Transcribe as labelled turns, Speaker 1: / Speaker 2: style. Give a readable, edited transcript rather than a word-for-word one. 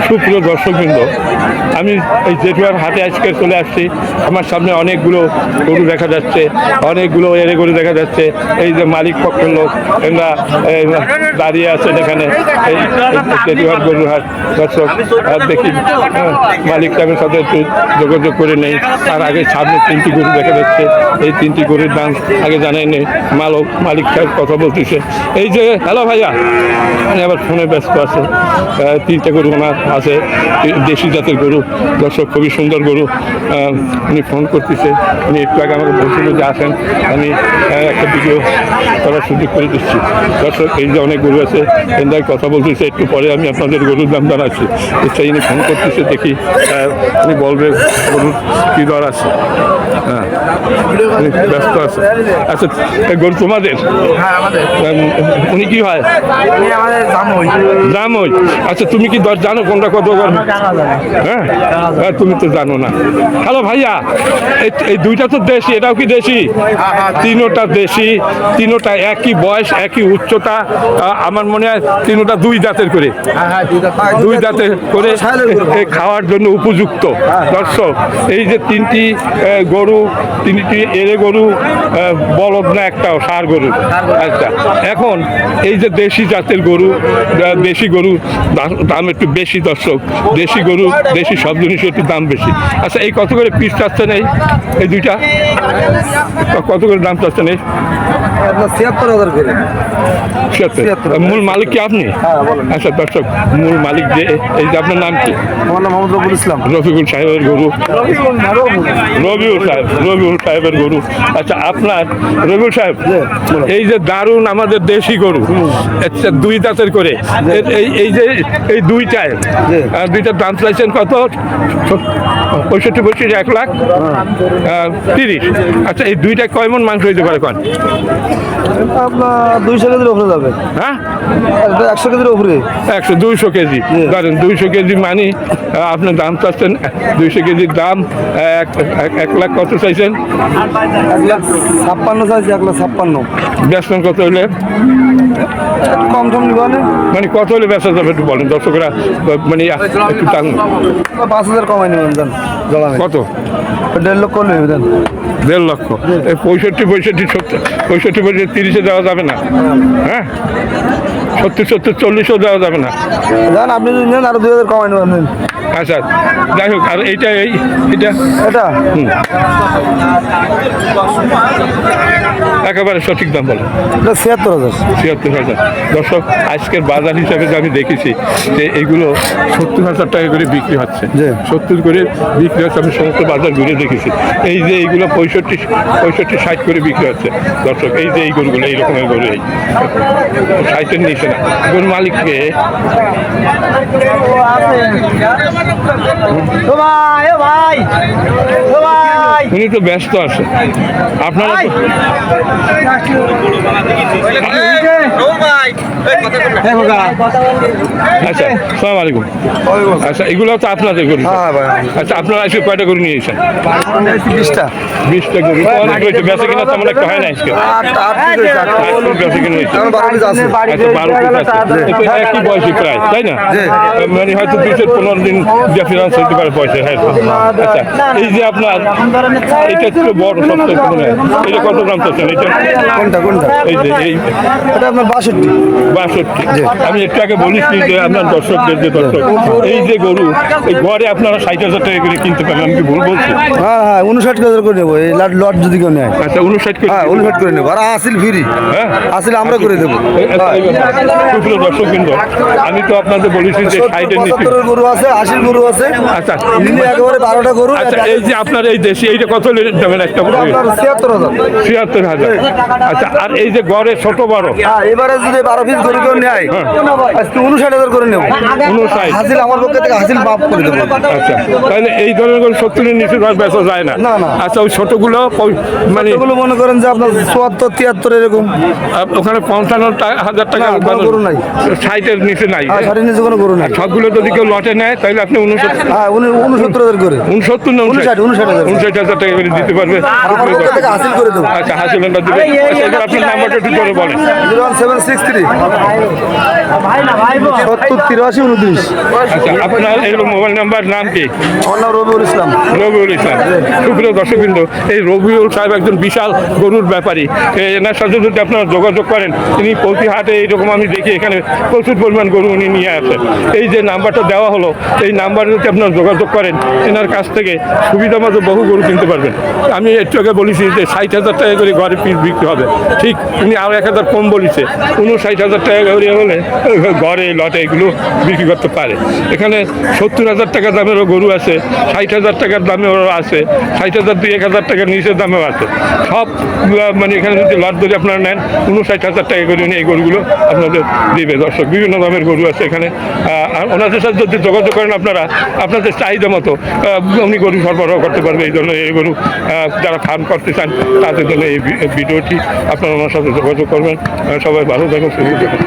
Speaker 1: সুপ্রিয় দর্শকবৃন্দ, আমি এই জেঠুয়ার হাটে আজকে চলে আসছি। আমার সামনে অনেকগুলো গরু দেখা যাচ্ছে, অনেকগুলো এরে গরু দেখা যাচ্ছে। এই যে মালিক পক্ষের লোক এরা দাঁড়িয়ে আছেন এখানে, এই জেঠুয়ার গরুর হাট। দর্শক দেখি মালিক সাহেবের সাথে একটু যোগাযোগ করে নেই। তার আগে সামনে 3টি গরু দেখা যাচ্ছে। এই 3টি গরুর দাম আগে জানাই নেই। মালিক সাহেব কথা বলতেছে। এই যে হ্যালো ভাইয়া, আবার ফোনে ব্যস্ত আছে। 3টে গরু ওনার আছে, দেশি জাতের গরু। দর্শক খুবই সুন্দর গরু। উনি ফোন করতেছে, উনি একটু আগে আমাকে বলছিল যে আসেন, আমি একটা ভিডিও করার সুযোগ করে দিচ্ছি। দর্শক এই যে অনেক গরু আছে, এদের কথা বলতেছে। একটু পরে আমি আপনাদের গরুর দাম জানাচ্ছি। সেই উনি ফোন করতেছে, দেখি উনি বলবে গরুর কী দর আছে। হ্যাঁ, উনি ব্যস্ত আছে। আচ্ছা, গরু তোমাদের? উনি কি হয়? জামই। আচ্ছা, তুমি কি দর জানো কোনটা কত? হ্যাঁ, তুমি তো জানো না। হ্যালো ভাইয়া, এই 2টা তো দেশি, এটাও কি দেশি? 3টা দেশি, 3টা একই বয়স, একই উচ্চতা। আমার মনে হয় 3টা 2 দাঁতের করে, 2 দাঁতের করে খাওয়ার জন্য উপযুক্ত। দর্শক এই যে 3টি গরু, 3টি এরে গরু, বলদ না একটাও, ষাঁড় গরু। আচ্ছা, এখন এই যে দেশি জাতের গরু, দেশি গরু দাম একটু বেশি। দর্শক দেশি গরু, দেশি সব জিনিসের একটু দাম বেশি। আচ্ছা, এই কত করে পিস চাচ্ছেন? এই 2টা কত করে দাম চাচ্ছেন? এই
Speaker 2: ৭৬,০০০ করে।
Speaker 1: ৭৬। মূল মালিক কি আপনি? আচ্ছা দর্শক, মূল মালিক যে, এই যে আপনার নাম কি?
Speaker 2: আমার নাম মোহাম্মদ রফিকুল ইসলাম।
Speaker 1: রফিকুল সাহেবের গরু, রবিউল সাহেবের গরু। আচ্ছা, আপনার রবিউল সাহেব, এই যে দারুণ আমাদের দেশি গরু, আচ্ছা 2 দাঁতের করে, এই যে এই 2টার দাম চাইছেন কত? 65 1,30,000। আচ্ছা, এই 2টায় কয় মণ মাংস হইতে পারে? কন
Speaker 2: আপনার 200 কেজির উপরে যাবে।
Speaker 1: হ্যাঁ,
Speaker 2: 100 কেজির উপরে।
Speaker 1: 200 কেজি ধরেন। 200 কেজি মানে আপনার দাম চাচ্ছেন 200 কেজির দাম 1 লাখ। কত চাইছেন?
Speaker 2: 1,56,000 চাইছি। 1,56,000।
Speaker 1: বেচবেন কত হলে?
Speaker 2: কম টম নিবেন?
Speaker 1: মানে কত হলে বেচা যাবে একটু বলেন, দর্শকরা মানে একটু টান।
Speaker 2: 5,000 কমাই নেবেন। দেন
Speaker 1: কত?
Speaker 2: 1.5 লক্ষ নেবেন। দেন
Speaker 1: 1.5 লক্ষ। 65 30-এ দেওয়া যাবে না? হ্যাঁ, 70 40-ও দেওয়া যাবে না?
Speaker 2: দেন, আপনি যদি নেন আরো 2,000 কমাই নেবেন।
Speaker 1: আচ্ছা, যাই হোক। আর এইটা এটা একেবারে সঠিক দাম বলেন।
Speaker 2: 76,000।
Speaker 1: 76,000। দর্শক, আজকের বাজার হিসাবে যে আমি দেখেছি যে এইগুলো 70,000 টাকা করে বিক্রি হচ্ছে। 70 করে বিক্রি হচ্ছে। আমি সমস্ত বাজার ঘুরে দেখেছি। এই যে এইগুলো 65-60 করে বিক্রি হচ্ছে। দর্শক এই যে এই গরুগুলো, এই রকমের গরু, এই 60-এর নিচে না। গরুর মালিককে উনি তো ব্যস্ত আছে। আপনারা আচ্ছা, সালাম আলাইকুম। আচ্ছা, এগুলো তো আপনাদের গরু? আচ্ছা, আপনারা আজকে কয়টা গরু নিয়েছেন?
Speaker 2: 20টা।
Speaker 1: 20টা গরু। বেচা কিনা তেমন একটা হয় না আজকে? বেচা কিনা হয়েছে। আচ্ছা, 12 পিস আছে। একই বয়সী প্রায়, তাই না? মানে হয়তো 2-15 দিন ডিফারেন্স হতে পারে পয়সা। হ্যাঁ। আচ্ছা, এই যে আপনার এটা একটু বড়, সবচেয়ে মনে হয় এটা কত দাম চাচ্ছেন? এটা
Speaker 2: কোনটা?
Speaker 1: এই যে
Speaker 2: এটা আপনার 62।
Speaker 1: আমি একটু আগে বলেছি যে আপনার দর্শকদের, যে দর্শক এই যে গরু, এই ঘরে আপনারা 60,000 টাকা করে কিনতে পারেন। আমি কি ভুল বলছি?
Speaker 2: হ্যাঁ, 59,000 করে নেবো। এই লট যদি কেউ নেয়।
Speaker 1: আচ্ছা, 59 করে?
Speaker 2: হ্যাঁ, 59 করে নেবো। আর আসিল ফ্রি। হ্যাঁ, আসিল আমরা করে দেবো।
Speaker 1: সুপ্রিয় দর্শকবৃন্দ, আমি তো আপনাদের বলেছি যে 60-এর নিচে
Speaker 2: গরু আছে, 80 গরু আছে।
Speaker 1: আচ্ছা,
Speaker 2: একেবারে 12টা গরু।
Speaker 1: আচ্ছা, এই যে আপনার এই দেশি, এইটা কত দেবেন? একটা
Speaker 2: 76,000।
Speaker 1: 76,000। আচ্ছা, আর এই যে গড়ে ছোট বড়,
Speaker 2: এবারে যদি 12 পিস গরু কেউ নেয়, আজকে 59,000 করে নেবো।
Speaker 1: 59
Speaker 2: হাসিল আমার পক্ষে থেকে হাসিল মাফ করে দেবো।
Speaker 1: আচ্ছা, তাহলে এই ধরনের গরু 70-এর নিচে বেচা যায় না?
Speaker 2: না।
Speaker 1: আচ্ছা, ওই ছোটগুলো মানে
Speaker 2: মনে করেন যে আপনার 74-73 এরকম।
Speaker 1: ওখানে 55,000 টাকা
Speaker 2: কোনো গরু নাই।
Speaker 1: ষাটের নিচে নাই।
Speaker 2: হ্যাঁ, 60 নিচে কোনো গরু নাই।
Speaker 1: সবগুলো যদি কেউ লটে নেয় তাহলে আপনি 69
Speaker 2: হ্যাঁ 69,000 করে
Speaker 1: 69 না
Speaker 2: 59,000
Speaker 1: 59,000 টাকা করে দিতে পারবে।
Speaker 2: আমার পক্ষ থেকে হাসিল করে দেবো।
Speaker 1: আচ্ছা হাসিল নাম্বার দিবে। আচ্ছা এবার আপনার নাম্বারটা একটু করে বলেন।
Speaker 2: 01763 70 83 29।
Speaker 1: আচ্ছা আপনার এই মোবাইল নাম্বার নাম কি?
Speaker 2: আমার নাম রবিউল ইসলাম।
Speaker 1: রবিউল ইসলাম। সুপ্রিয় দর্শকবৃন্দ, এই রবিউল সাহেব একজন বিশাল গরুর ব্যাপারী। এনার সাথে যদি আপনারা যোগাযোগ করেন, তিনি প্রতি হাটে এইরকম আমি দেখি এখানে প্রচুর পরিমাণ গরু উনি নিয়ে আসেন। এই যে নাম্বারটা দেওয়া হলো, এই নাম্বারে যদি আপনারা যোগাযোগ করেন, এনার কাছ থেকে সুবিধা মতো বহু গরু কিনতে পারবেন। আমি একটু আগে বলেছি যে 60,000 টাকা করে ঘরে পিস বিক্রি হবে, ঠিক উনি আরও 1,000 কম বলেছে। 59,000 টাকা করে হলে ঘরে লটে এগুলো বিক্রি করতে পারে। এখানে 70,000 টাকা দামেরও গরু আছে, 60,000 টাকার দামেও আছে, 60,000 থেকে 1,000 টাকার নিচের দামেও আছে। সব মানে এখানে যদি লট ধরে আপনারা নেন, 59,000 টাকা করে উনি এই গরুগুলো আপনাদের দিবে। দর্শক বিভিন্ন দামের গরু আছে এখানে। আর ওনাদের সাথে যদি যোগাযোগ করেন আপনারা, আপনাদের চাহিদা মতো উনি গরু সরবরাহ করতে পারবে। এই জন্য এই গরু যারা ফার্ম করতে চান তাদের জন্য এই ভিডিওটি আপনারা ওনার সাথে যোগাযোগ করবেন। সবাই ভালো থাকুন, সুস্থ থাকুন।